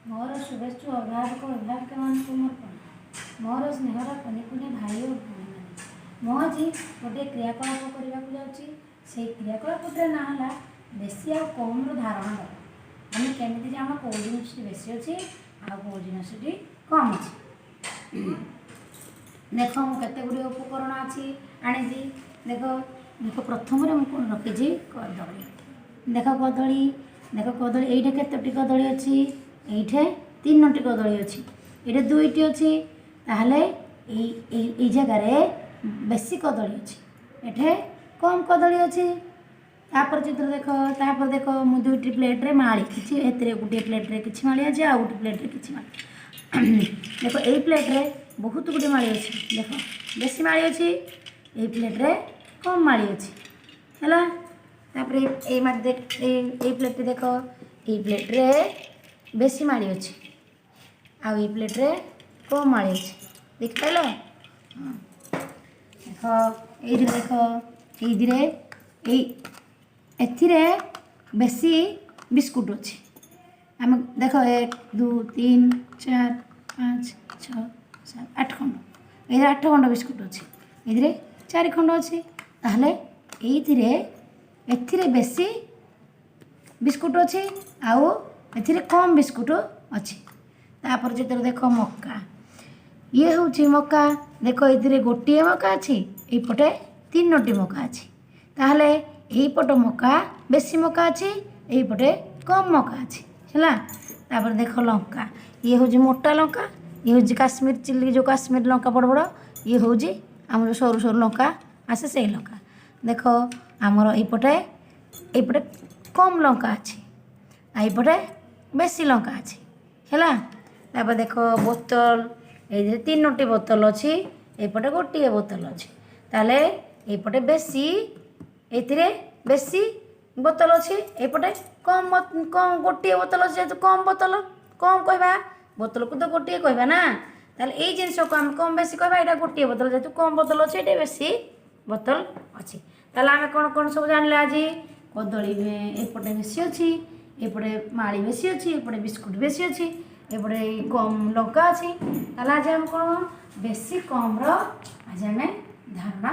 ମୋର शुभेच्छु अभिभावक अभिभाविका मानक मोर प्रणाम। मोर स्नेहर कुनि कुनि भाई और भौणी मैंने मु आज गोटे क्रियाकलाप करने जाऊँगी। से क्रियाकलापर ना है बेसी आ कम धारणा देव आम केमी आम कौ जिन बेसी अच्छी आ कौ जिन कम अच्छी। देख मुझे गुड़े उपकरण अच्छी आनी देख देख प्रथम मुझे रखी कदली। देख कदली देख कदली ये केतोटी कदली अच्छी ये 3टी कदली अच्छी ये 2टी अच्छी ताहले ये जगार बेसी कदली अच्छी एठे कम कदली अच्छी। तापर चित्र देख तापर देख मु 2टी प्लेट रे माली किछि एतरे गोटे प्लेट रे किछि माली अछि आ गोटे प्लेट रे किछि माली। देख ए प्लेट रे बहुत गुटे माली अच्छी देख बेसी माली अच्छी ए प्लेट रे कम माली अच्छी हैला। तापर ए माटी देख ए प्लेट देख ए प्लेट रे बेसी माली अच्छी आ ए प्लेट रे कम माली अच्छी देख पाइल। देख ये एथिरे बेसी बिस्कुट अच्छी आम देख 1 2 3 4 5 6 7 8 खंड ये 8 खंड बिस्कुट अच्छी ये 4 खंड अच्छी ताहले एथिरे बेसी बिस्कुट अच्छी आउ एथिरे कम बिस्कुट अच्छी। तापर चित्र देख मक्का ये हूँ मक्का देख ये गोटे मक्का अच्छी यपटे 3टी मक्का अच्छी ताहले यहीपट मक्का बेसी मक्का अच्छी यहीपटे कम मक्का अच्छी है। तापर देख लंका ये हूँ मोटा लंका ये हूँ काश्मीर चिल्ली जो काश्मीर लंका बड़ बड़ ये हूँ आम जो सरू सरू लंका आसे से लंका देख आमर यपटे कम लंका अच्छी यपटे बेसी लंका अच्छी है। तापर देख बोतल ये 3टी बोतल अच्छी यपटे गोटे बोतल अच्छी ताले यपटे बेसी एथिरे बेसी बोतल अच्छी एपटे कम कम गोटे बोतल अच्छी तो कम बोतल कम कहवा बोतल को तो गोटे कहवा ना ताले ये जिनस को आम कम बेसी कहवा यहाँ गोटे बोतल जेहतु कम बोतल अच्छे ये बेसी बोतल अच्छी ताले आम कौन कौन सब जानले आज कदली एपटे बेसी अच्छी एपटे माली बेसी अच्छी एपटे बिस्कुट बेसी अच्छी एपटे कम लंका अच्छी ताले आज आम कौन बेसी कम आज आम धारणा